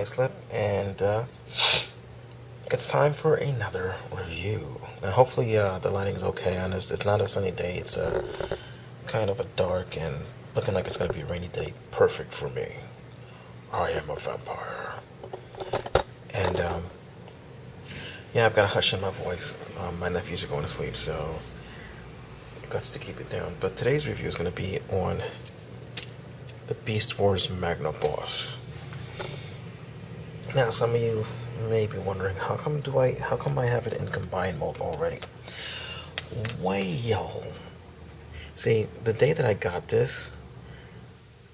Islip, and it's time for another review. Now, hopefully, the lighting is okay on this. It's not a sunny day. It's kind of a dark and looking like it's going to be a rainy day. Perfect for me. I am a vampire. And, yeah, I've got a hush in my voice. My nephews are going to sleep, so I've got to keep it down. But today's review is going to be on the Beast Wars Magnaboss. Now, some of you may be wondering, how come I have it in combined mode already? Well, see, the day that I got this,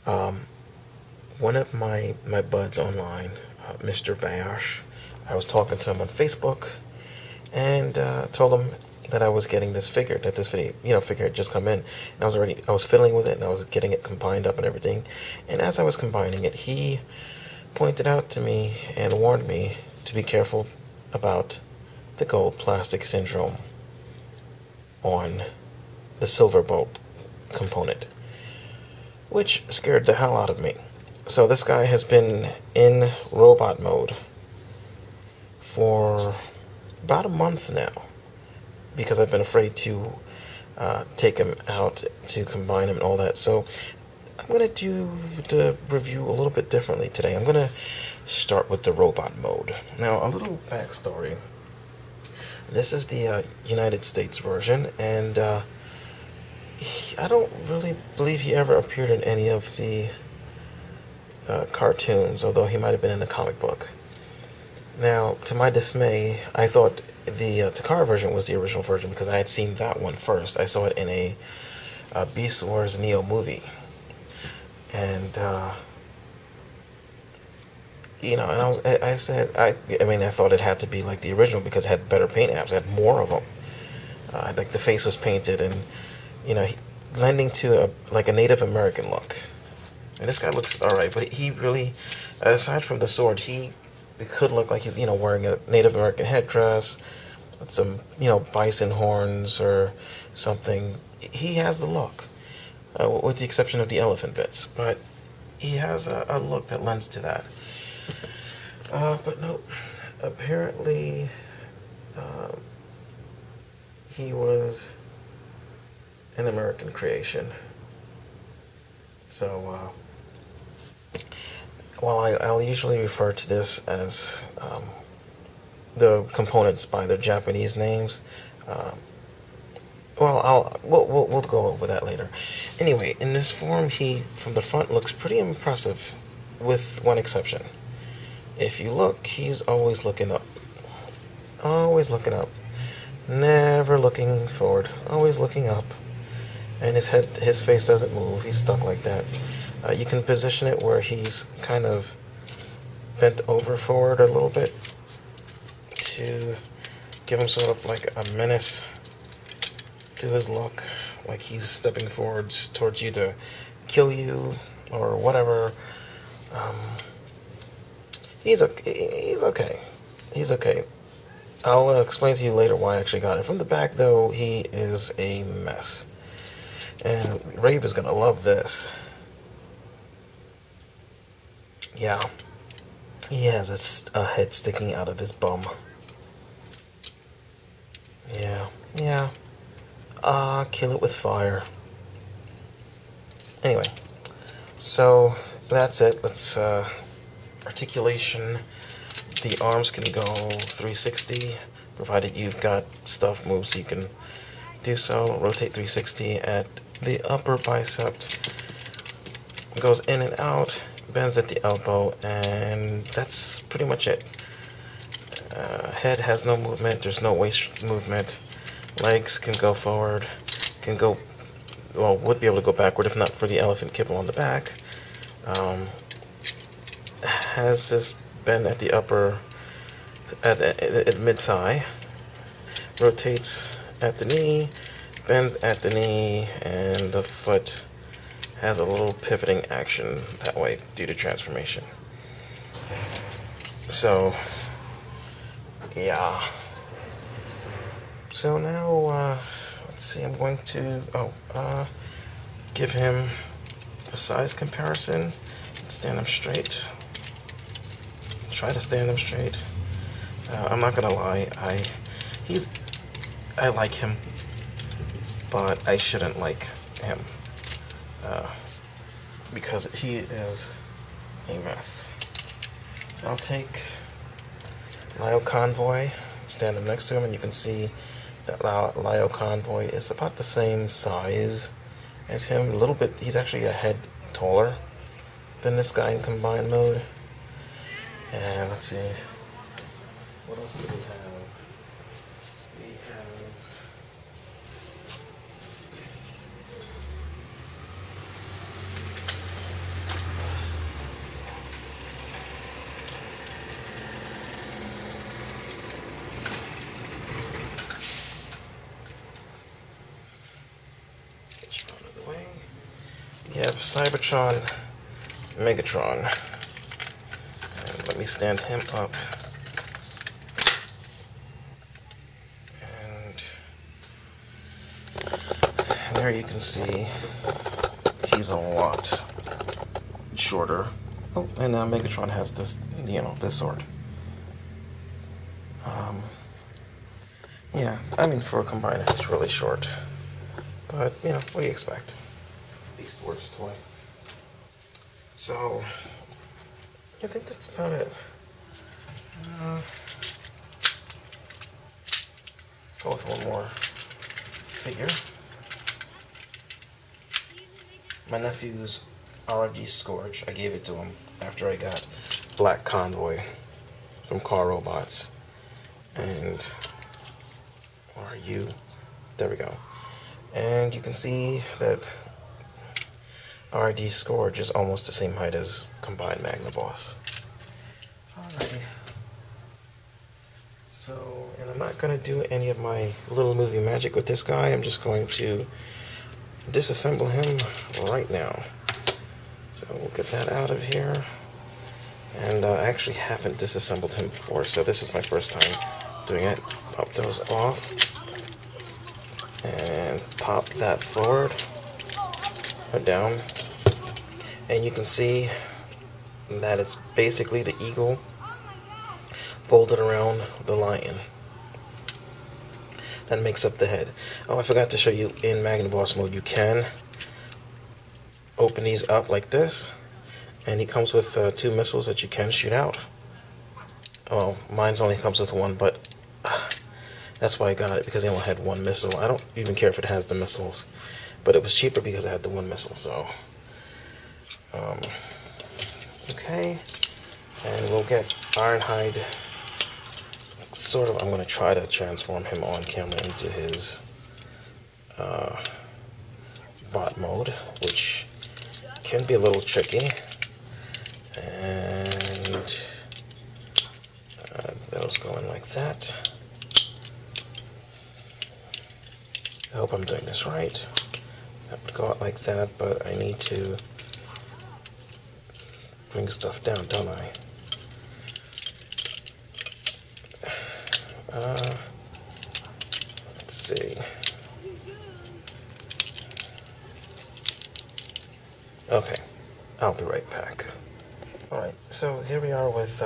one of my buds online, Mr. Bash, I was talking to him on Facebook, and told him that I was getting this figure, that this figure had just come in, and I was fiddling with it, and I was getting it combined up and everything, and as I was combining it, he pointed out to me and warned me to be careful about the gold plastic syndrome on the silver bolt component, which scared the hell out of me. So this guy has been in robot mode for about a month now, because I've been afraid to take him out to combine him and all that. So I'm going to do the review a little bit differently today. I'm going to start with the robot mode. Now, a little backstory. This is the United States version, and I don't really believe he ever appeared in any of the cartoons, although he might have been in the comic book. Now, to my dismay, I thought the Takara version was the original version because I had seen that one first. I saw it in a Beast Wars Neo movie. And, and I thought it had to be like the original because it had better paint apps, it had more of them. Like the face was painted and, lending to like a Native American look. And this guy looks alright, but he really, aside from the sword, it could look like he's, wearing a Native American headdress with some, bison horns or something. He has the look. With the exception of the elephant bits, but he has a look that lends to that. But no, apparently he was an American creation. So, while I'll usually refer to this as the components by their Japanese names, we'll go over that later. Anyway, in this form, he, from the front, looks pretty impressive, with one exception. If you look, he's always looking up. Always looking up. Never looking forward. Always looking up. And his face doesn't move. He's stuck like that. You can position it where he's kind of bent over forward a little bit to give him sort of like a menace to his look, like he's stepping forwards towards you to kill you or whatever. He's okay. He's okay. I'll explain to you later why I actually got it. From the back, though, he is a mess. And Rave is gonna love this. Yeah. He has a head sticking out of his bum. Yeah. Kill it with fire. Anyway, so that's it. Let's, articulation. The arms can go 360, provided you've got stuff moves so you can do so. Rotate 360 at the upper bicep. Goes in and out, bends at the elbow, and that's pretty much it. Head has no movement, there's no waist movement. Legs can go forward, would be able to go backward if not for the elephant kibble on the back. Has this bend at the upper, at mid-thigh. Rotates at the knee, bends at the knee, and the foot has a little pivoting action that way due to transformation. So, yeah. So now, let's see, I'm going to, give him a size comparison. Stand him straight. try to stand him straight. I'm not gonna lie, I like him, but I shouldn't like him because he is a mess. So I'll take Lio Convoy, stand him next to him, and you can see that Lio Convoy is about the same size as him. A little bit, he's actually a head taller than this guy in combined mode. And let's see, what else do we have? We have get you out of the way. We have Cybertron, Megatron. And let me stand him up. And there you can see he's a lot shorter. Oh, and Megatron has this, this sword. Yeah, I mean, for a combiner, it's really short. But, what do you expect? Beast Wars toy. So, I think that's about it. Let's go with one more figure. My nephew's RG Scourge. I gave it to him after I got Black Convoy from Car Robots. And where are you? There we go. And you can see that RD Scourge is almost the same height as combined Magnaboss. Alrighty. So, and I'm not going to do any of my little movie magic with this guy. I'm just going to disassemble him right now. So we'll get that out of here. And I actually haven't disassembled him before, so this is my first time doing it. Pop those off. And pop that forward or down. And you can see that it's basically the eagle folded around the lion that makes up the head. Oh, I forgot to show you in Magnaboss mode, you can open these up like this, and he comes with 2 missiles that you can shoot out. Oh, mine's only comes with 1, but that's why I got it, because they only had 1 missile. I don't even care if it has the missiles, but it was cheaper because I had the 1 missile. So okay, and we'll get Ironhide. Sort of, I'm going to try to transform him on camera into his bot mode, which can be a little tricky. And those going like that. I hope I'm doing this right. That would go out like that, but I need to bring stuff down, don't I? Let's see. Okay, I'll be right back. Alright, so here we are with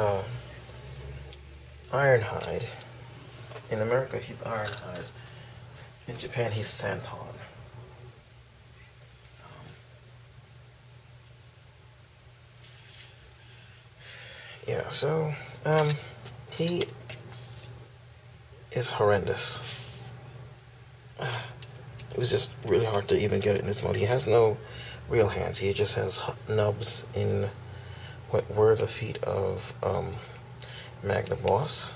Ironhide. In America, he's Ironhide. In Japan, he's Santon. Yeah, so, he is horrendous. It was just really hard to even get it in this mode. He has no real hands. He just has nubs in what were the feet of Magnaboss.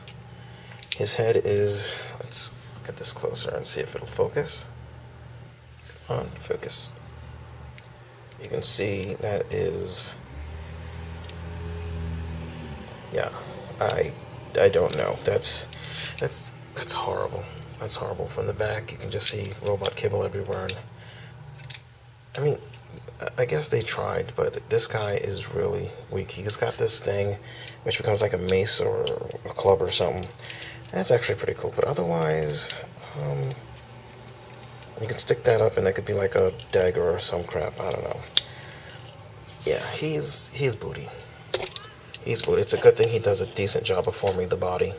His head is, let's get this closer and see if it'll focus. Come on, focus. You can see that is, yeah, I don't know. That's horrible. That's horrible. From the back, you can just see robot kibble everywhere. And, I mean, I guess they tried, but this guy is really weak. He's got this thing, which becomes like a mace or a club or something. That's actually pretty cool. But otherwise, you can stick that up, and that could be like a dagger or some crap. I don't know. Yeah, he's booty. He's good. It's a good thing he does a decent job of forming the body.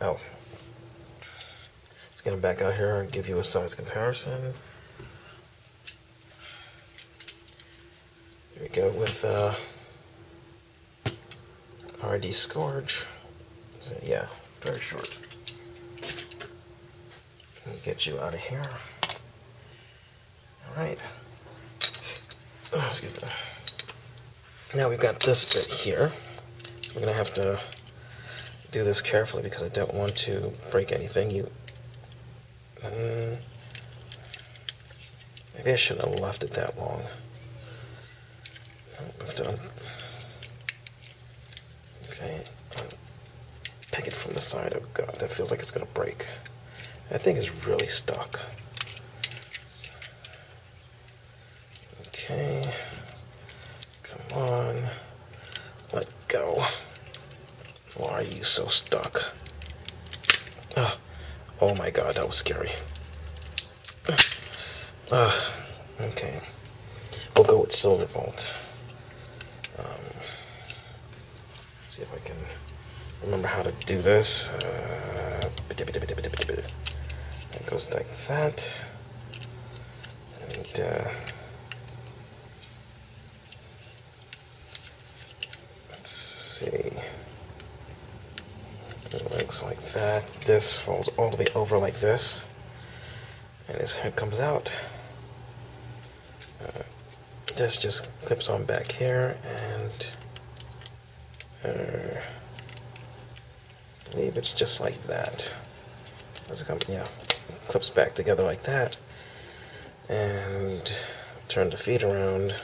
Oh. Let's get him back out here and give you a size comparison. Here we go with RD Scourge. Yeah, very short. Let me get you out of here. Alright. Oh, excuse me. Now we've got this bit here. So we're going to have to do this carefully because I don't want to break anything. Maybe I shouldn't have left it that long. I've done. Okay. Pick it from the side. Oh god, that feels like it's going to break. That thing is really stuck. Okay. Come on. Let go. Why are you so stuck? Oh my god, that was scary. Okay. We'll go with Silverbolt. See if I can remember how to do this. It goes like that. And, let's see. It looks like that. This folds all the way over like this. And his head comes out. This just clips on back here, and I believe it's just like that. Does it come? Yeah, clips back together like that, and turn the feet around,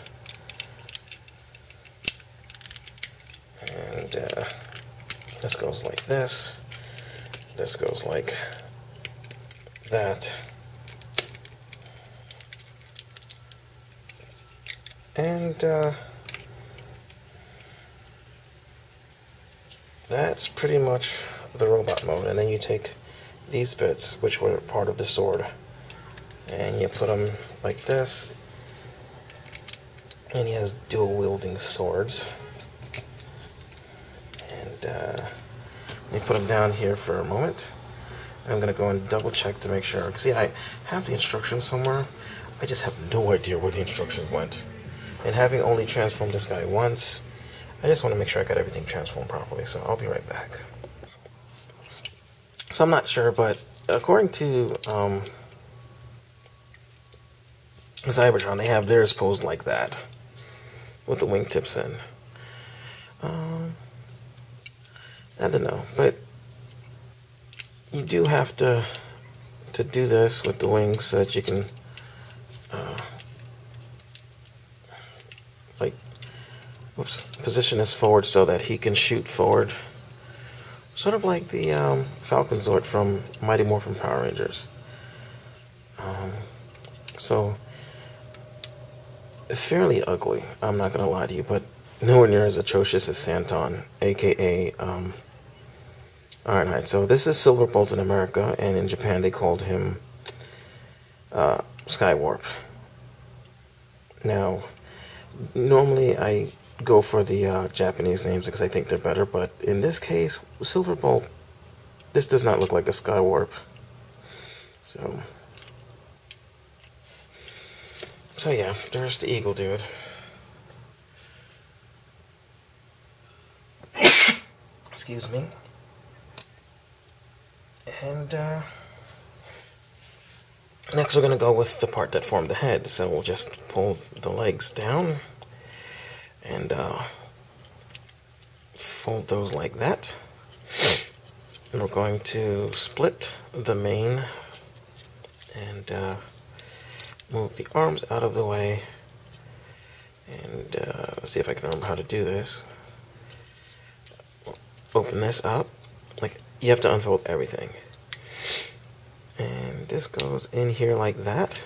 and this goes like this. This goes like that. And that's pretty much the robot mode. And then you take these bits, which were part of the sword, and you put them like this. And he has dual wielding swords. And let me put them down here for a moment. I'm going to go and double check to make sure. See, I have the instructions somewhere. I just have no idea where the instructions went. And having only transformed this guy once, I just want to make sure I got everything transformed properly, so I'll be right back. So I'm not sure, but according to Cybertron, they have theirs posed like that, with the wingtips in. I don't know, but you do have to do this with the wings so that you can position this forward so that he can shoot forward. Sort of like the Falcon Zord from Mighty Morphin Power Rangers. So, fairly ugly, I'm not gonna lie to you, but nowhere near as atrocious as Santon, aka Ironhide. So this is Silverbolt in America, and in Japan they called him Skywarp. Now, normally I go for the Japanese names because I think they're better, but in this case, Silverbolt, this does not look like a Skywarp. So yeah, there's the Eagle Dude. Excuse me. And next we're going to go with the part that formed the head. So we'll just pull the legs down and fold those like that. And we're going to split the mane and move the arms out of the way. And let's see if I can remember how to do this. Open this up. Like, you have to unfold everything. And this goes in here like that,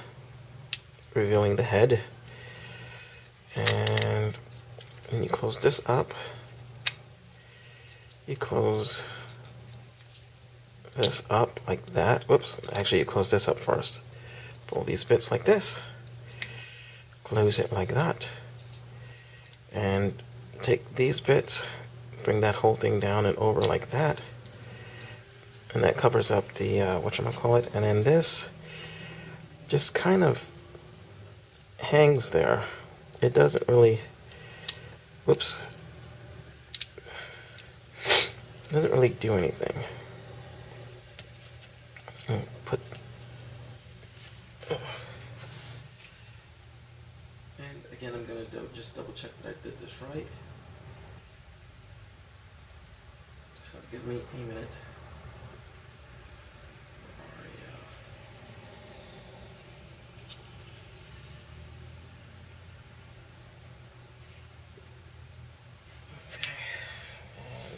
revealing the head. And when you close this up, you close this up like that. Whoops, actually you close this up first. Pull these bits like this. Close it like that. And take these bits, bring that whole thing down and over like that, and that covers up the whatchamacallit, and then this just kind of hangs there. It doesn't really, whoops, doesn't really do anything. Put, and again, I'm going to just double check that I did this right. So give me a minute.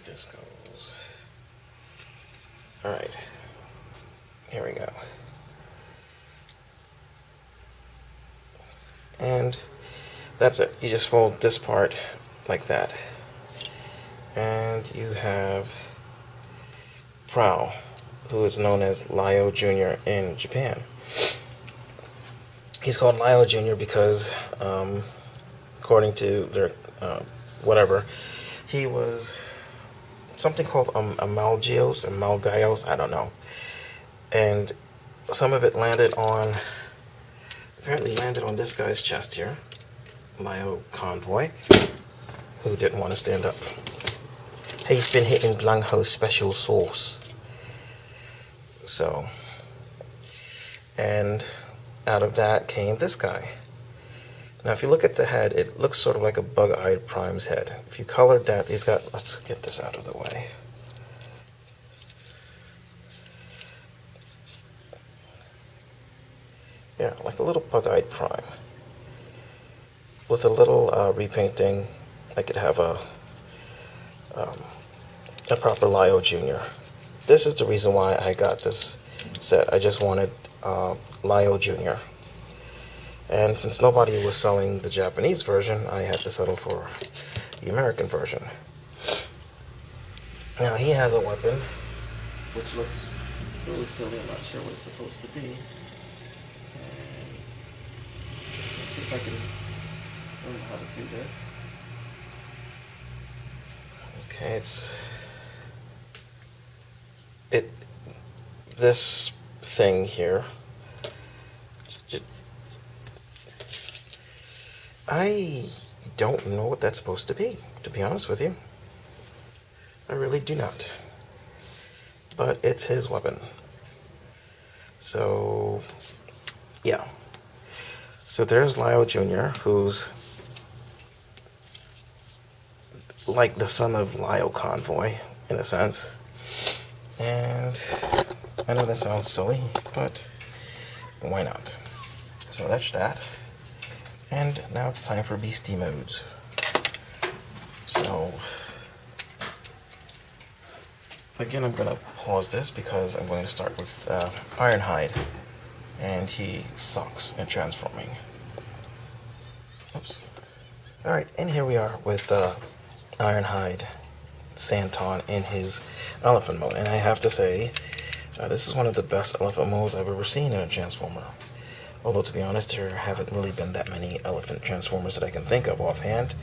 This goes. Alright, here we go. And that's it. You just fold this part like that. And you have Prowl, who is known as Lyo Jr. in Japan. He's called Lyo Jr. because, according to their whatever, he was something called Amalgios, I don't know. And some of it landed on, apparently landed on this guy's chest here, Lyo Convoy, who didn't want to stand up. He's been hitting Blanco's special sauce. So, and out of that came this guy. Now if you look at the head, it looks sort of like a bug-eyed Prime's head. If you colored that, he's got, let's get this out of the way. Yeah, like a little bug-eyed Prime. With a little repainting, I could have a proper Lyo Jr. This is the reason why I got this set. I just wanted Lyo Jr. And since nobody was selling the Japanese version, I had to settle for the American version. Now he has a weapon, which looks really silly. I'm not sure what it's supposed to be. And let's see if I can learn how to do this. Okay, this thing here. I don't know what that's supposed to be honest with you. I really do not. But it's his weapon. So, yeah. So there's Lyo Jr., who's like the son of Lyo Convoy, in a sense. And I know that sounds silly, but why not? So that's that. And now it's time for beastie modes. So, again, I'm going to pause this because I'm going to start with Ironhide. And he sucks at transforming. Oops. Alright, and here we are with Ironhide Santon in his elephant mode. And I have to say, this is one of the best elephant modes I've ever seen in a Transformer. Although, to be honest, there haven't really been that many elephant Transformers that I can think of offhand.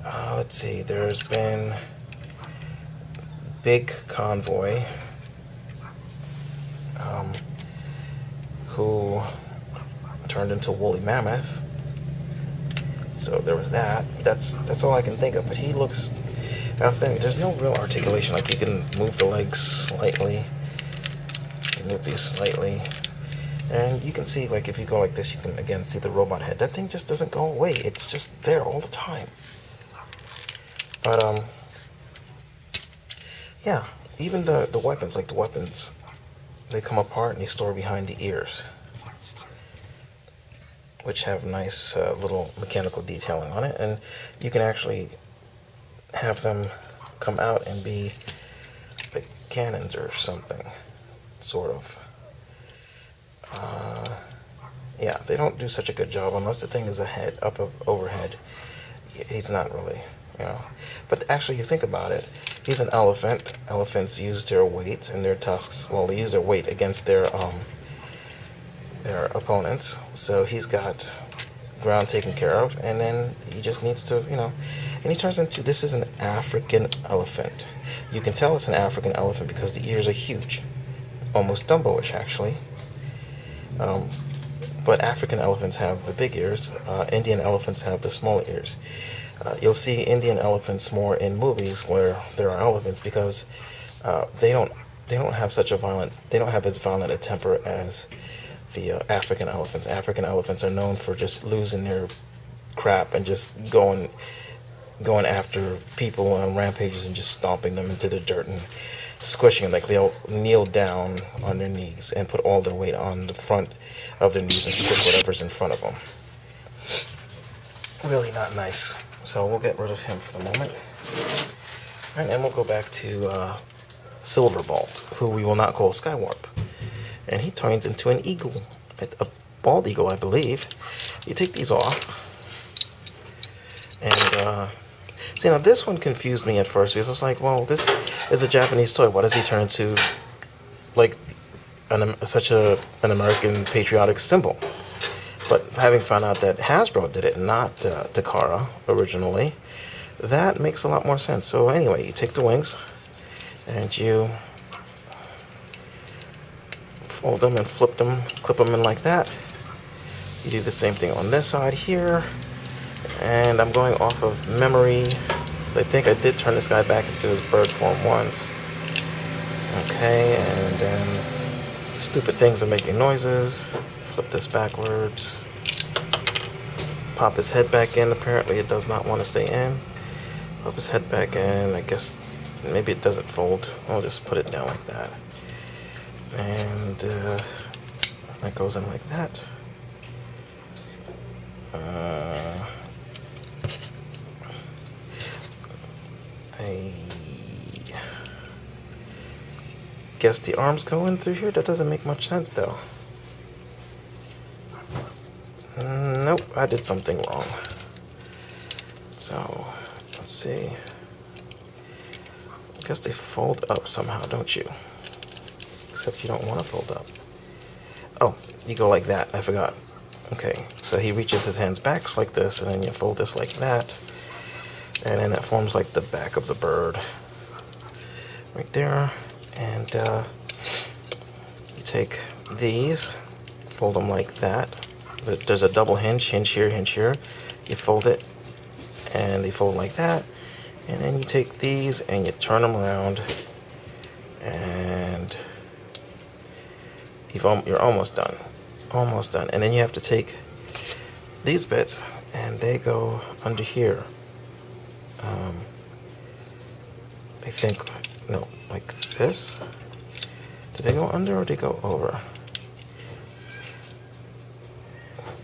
Let's see, there's been Big Convoy, who turned into Woolly Mammoth. So there was that. That's all I can think of. But he looks outstanding. There's no real articulation. Like, you can move the legs slightly. You can move these slightly. And you can see, like, if you go like this, you can again see the robot head. That thing just doesn't go away. It's just there all the time. But yeah, even the weapons, like the weapons, they come apart and they store behind the ears, which have nice little mechanical detailing on it. And you can actually have them come out and be like cannons or something, sort of. Yeah, they don't do such a good job unless the thing is a head up of overhead. He's not really, you know. But actually, you think about it, he's an elephant. Elephants use their weight and their tusks. Well, they use their weight against their opponents. So he's got ground taken care of, and then he just needs to, and he turns into, this is an African elephant. You can tell it's an African elephant because the ears are huge, almost Dumbo-ish actually. But African elephants have the big ears. Indian elephants have the small ears. You'll see Indian elephants more in movies where there are elephants because they don't have such a they don't have as violent a temper as the African elephants. African elephants are known for just losing their crap and just going after people on rampages and just stomping them into the dirt and squishing them. Like they'll kneel down on their knees and put all their weight on the front of their knees and squish whatever's in front of them. Really not nice. So we'll get rid of him for the moment. And then we'll go back to Silverbolt, who we will not call Skywarp. And he turns into an eagle, a bald eagle, I believe. You take these off. And, see, now this one confused me at first because I was like, well, this is a Japanese toy. Why does he turn into, like, such an American patriotic symbol? But having found out that Hasbro did it, not Takara originally, that makes a lot more sense. So anyway, you take the wings and you fold them and flip them, clip them in like that. You do the same thing on this side here. And I'm going off of memory, so I think I did turn this guy back into his bird form once. Okay, and then stupid things are making noises. Flip this backwards. Pop his head back in. Apparently it does not want to stay in. Pop his head back in. I guess maybe it doesn't fold. I'll just put it down like that. And that goes in like that. I guess the arms go in through here. That doesn't make much sense though. Nope, I did something wrong. So, let's see. I guess they fold up somehow, don't you? Except you don't want to fold up. Oh, you go like that. I forgot. Okay, so he reaches his hands back like this, and then you fold this like that. And then it forms like the back of the bird. Right there. And you take these, fold them like that. There's a double hinge here, hinge here. You fold it, and they fold like that. And then you take these and you turn them around, and you're almost done. Almost done. And then you have to take these bits, and they go under here. I think, no, like this. Did they go under or did they go over?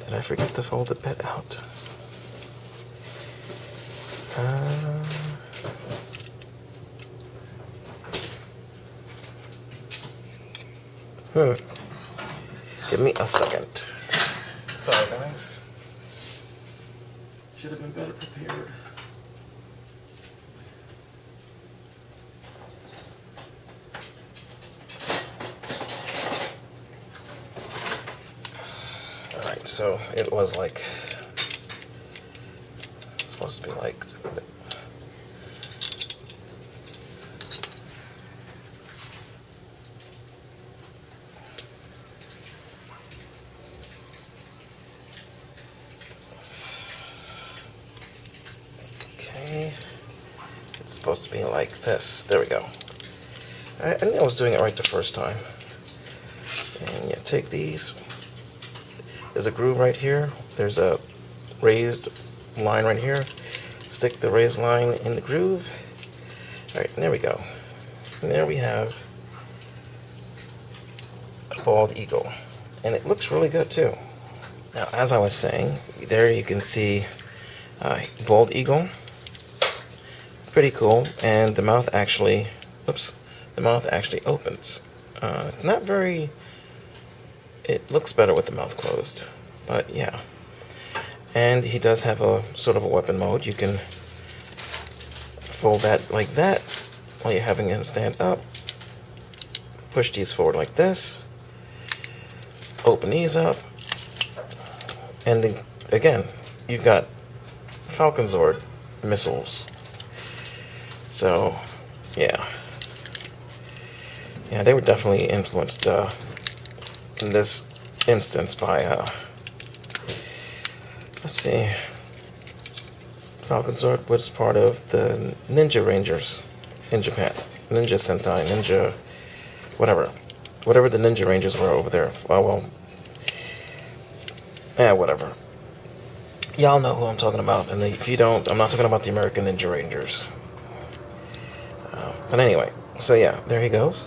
Did I forget to fold the bit out? Give me a second. Sorry, guys. Should have been better prepared. Alright, so it was like, it's supposed to be like, okay, it's supposed to be like this. There we go. I knew I was doing it right the first time. And you take these. There's a groove right here. There's a raised line right here. Stick the raised line in the groove. Alright, there we go. And there we have a bald eagle. And it looks really good too. Now, as I was saying, there you can see bald eagle. Pretty cool. And the mouth actually, oops, the mouth actually opens. Not very... It looks better with the mouth closed, but yeah. And he does have a sort of a weapon mode. You can fold that like that while you're having him stand up. Push these forward like this. Open these up. And again, you've got Falcon Zord missiles. So, yeah. Yeah, they were definitely influenced in this instance by, let's see, Falcon Zord was part of the Ninja Rangers in Japan. Ninja Sentai, Ninja, whatever. Whatever the Ninja Rangers were over there. Well, yeah, whatever. Y'all know who I'm talking about, and if you don't, I'm not talking about the American Ninja Rangers. But anyway, so yeah, there he goes.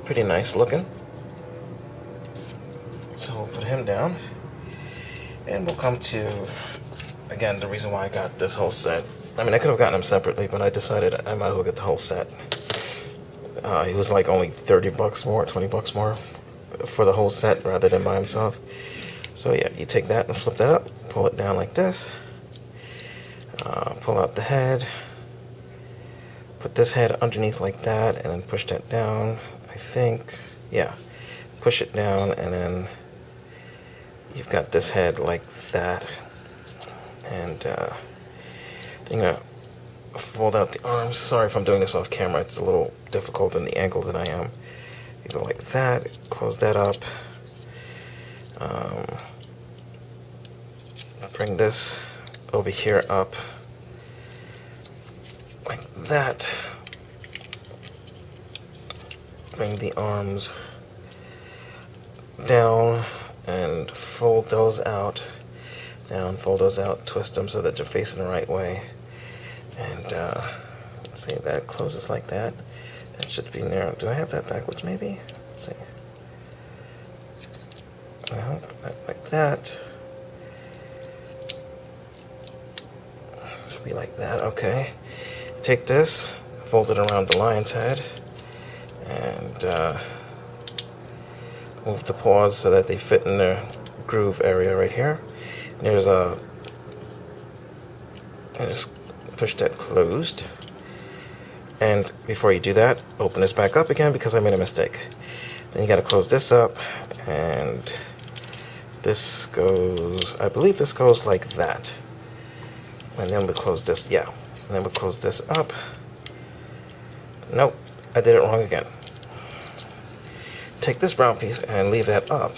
Pretty nice looking. So we'll put him down, and we'll come to, again, the reason why I got this whole set. I mean, I could have gotten them separately, but I decided I might as well get the whole set. He was like only 30 bucks more, 20 bucks more for the whole set rather than by himself. So yeah, you take that and flip that up, pull it down like this, pull out the head, put this head underneath like that, and then push that down, I think. Yeah, push it down, and then you've got this head like that. And I'm going to fold out the arms. Sorry if I'm doing this off camera, it's a little difficult in the angle that I am. You go like that, close that up. Bring this over here up like that. Bring the arms down and fold those out. Down, fold those out, twist them so that they're facing the right way. And let's see, that closes like that. That should be narrow. Do I have that backwards maybe? Let's see. Like that. Should be like that, okay. Take this, fold it around the lion's head, and move the paws so that they fit in the groove area right here. And there's a, and just push that closed. And before you do that, open this back up again because I made a mistake. Then you got to close this up, and this goes, I believe this goes like that. And then we close this, yeah. And then we close this up. Nope, I did it wrong again. Take this brown piece and leave that up.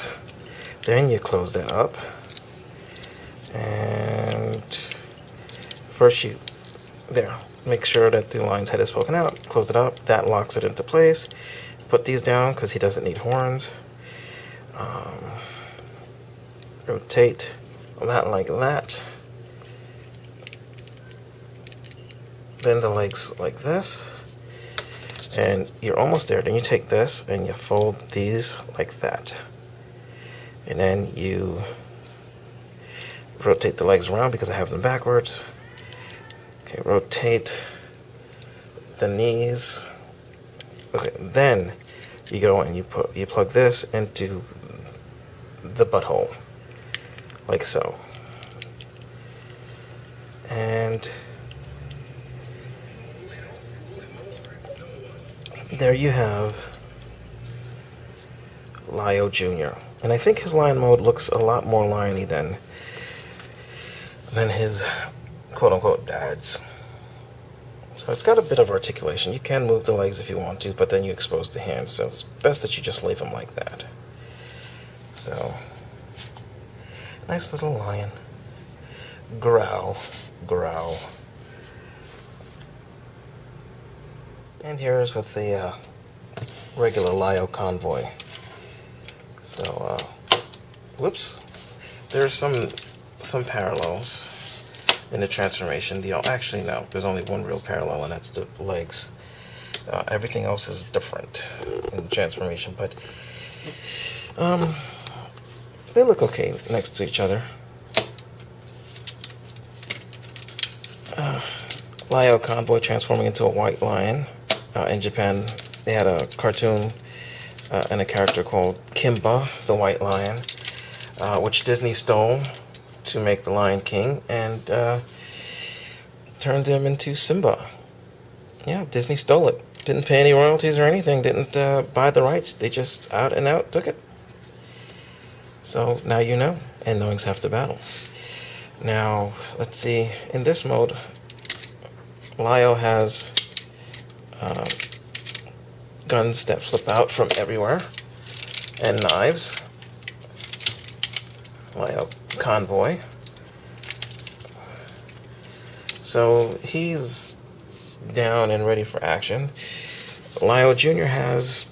Then you close that up. And first you, there, make sure that the lion's head is poking out. Close it up, that locks it into place. Put these down because he doesn't need horns. Rotate that like that. Then the legs like this. And you're almost there. Then you take this and you fold these like that. And then you rotate the legs around because I have them backwards. Okay, rotate the knees. Okay, then you go and you plug this into the butthole, like so. And there you have Lio Jr. And I think his lion mode looks a lot more lion-y than his quote-unquote dad's. So it's got a bit of articulation. You can move the legs if you want to, but then you expose the hands, so it's best that you just leave them like that. So, nice little lion. Growl, growl. And here is with the regular Lio convoy. So, whoops. There's some parallels in the transformation deal. Actually, no. There's only one real parallel, and that's the legs. Everything else is different in the transformation, but they look okay next to each other. Lio convoy transforming into a white lion. In Japan, they had a cartoon and a character called Kimba, the White Lion, which Disney stole to make the Lion King and turned him into Simba. Yeah, Disney stole it. Didn't pay any royalties or anything, didn't buy the rights. They just out and out took it. So now you know, and knowing's half the battle. Now, let's see, in this mode, Lio has guns that flip out from everywhere, and knives. Lio Convoy. So he's down and ready for action. Lio Jr. has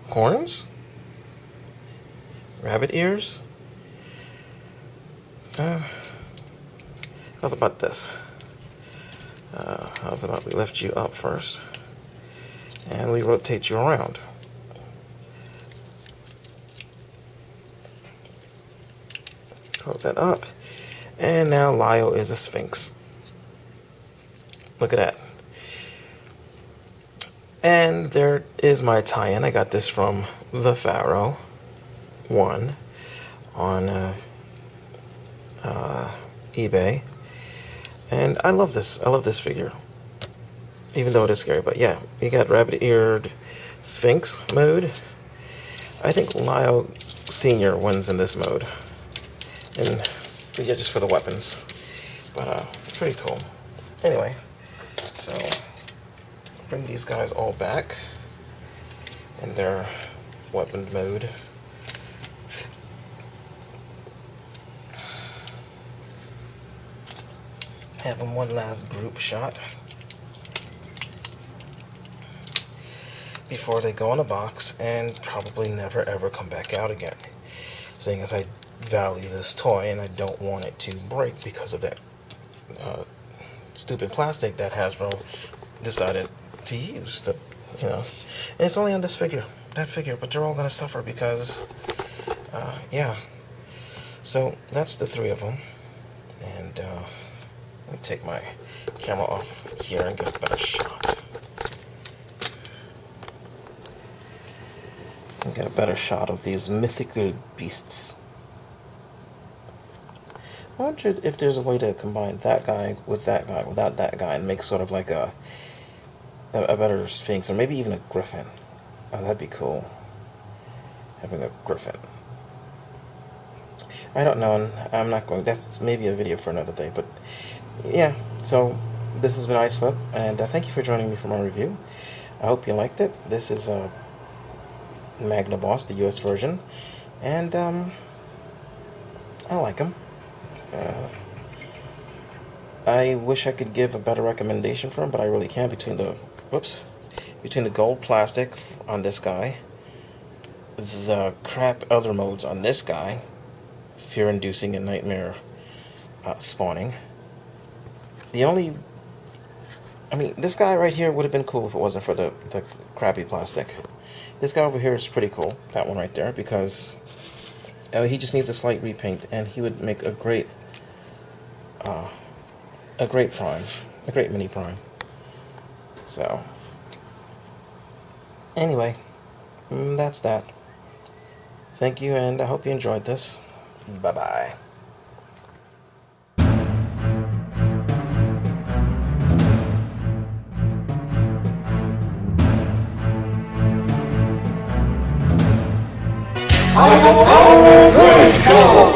horns? Rabbit ears? How's about this? How's about we lift you up first and we rotate you around? Close that up. And now Lio is a Sphinx. Look at that. And there is my tie-in. I got this from the Pharaoh 1 on eBay. And I love this. I love this figure. Even though it is scary. But yeah, you got rabbit-eared Sphinx mode. I think Lio Sr. wins in this mode. And yeah, just for the weapons. But pretty cool. Anyway, so bring these guys all back in their weapon mode. Have them one last group shot before they go in a box and probably never ever come back out again. Seeing as I value this toy and I don't want it to break because of that stupid plastic that Hasbro decided to use. And it's only on this figure, that figure, but they're all going to suffer because, yeah. So that's the 3 of them, and let me take my camera off here and get a better shot. And get a better shot of these mythical beasts. I wonder if there's a way to combine that guy with that guy without that guy and make sort of like a better Sphinx, or maybe even a Griffin. Oh, that'd be cool. Having a Griffin. I don't know, and I'm not going. That's maybe a video for another day, but yeah. So this has been iSlip, and thank you for joining me for my review. I hope you liked it. This is Magnaboss, the US version, and I like him. I wish I could give a better recommendation for him, but I really can't. Between the gold plastic on this guy, the crap other modes on this guy, fear-inducing and nightmare spawning. This guy right here would have been cool if it wasn't for the crappy plastic. This guy over here is pretty cool, that one right there, because he just needs a slight repaint, and he would make a great prime, a great mini prime. So, anyway, that's that. Thank you, and I hope you enjoyed this. Bye-bye. I will always go.